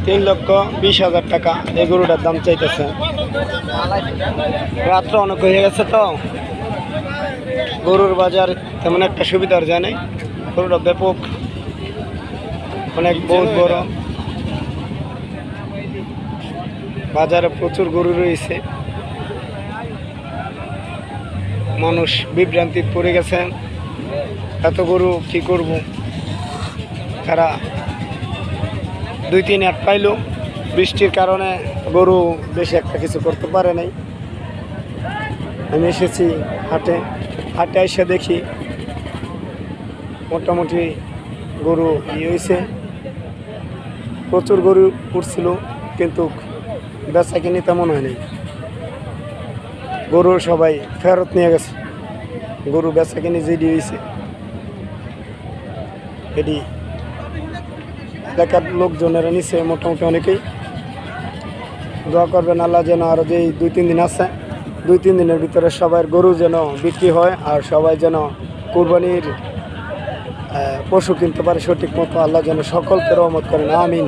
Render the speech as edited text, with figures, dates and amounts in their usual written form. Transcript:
3,20,000 টাকা এই গরুটার দাম চাইতেছে। রাত্র অনেক হয়ে গেছে তো গরুর বাজার তেমন একটা সুবিধার যায় নাই। গরুটা ব্যাপক অনেক বহুত বড়, বাজারে প্রচুর গরু রয়েছে। মানুষ বিভ্রান্তি পড়ে গেছেন, এত গরু কি করব। তারা 2-3 হাট পাইল, বৃষ্টির কারণে গরু বেশি একটা কিছু করতে পারে নাই। আমি এসেছি হাটে, হাটে এসে দেখি মোটামুটি গরু হয়েছে, প্রচুর গরু উঠছিল, কিন্তু বেচা কিনি তেমন হয়নি। গরু সবাই ফেরত নিয়ে গেছে। গরু বেচা কিনি যেটি হয়েছে এটি এলাকার লোকজনেরা নিচ্ছে মোটামুটি অনেকেই। দোয়া করবেন আল্লাহ যেন আরও যে 2-3 দিন আছে, 2-3 দিনের ভিতরে সবার গরু যেন বিক্রি হয়, আর সবাই যেন কুরবানির পশু কিনতে পারে সঠিক মতো। আল্লাহ যেন সকলকে রহমত করেন, আমিন।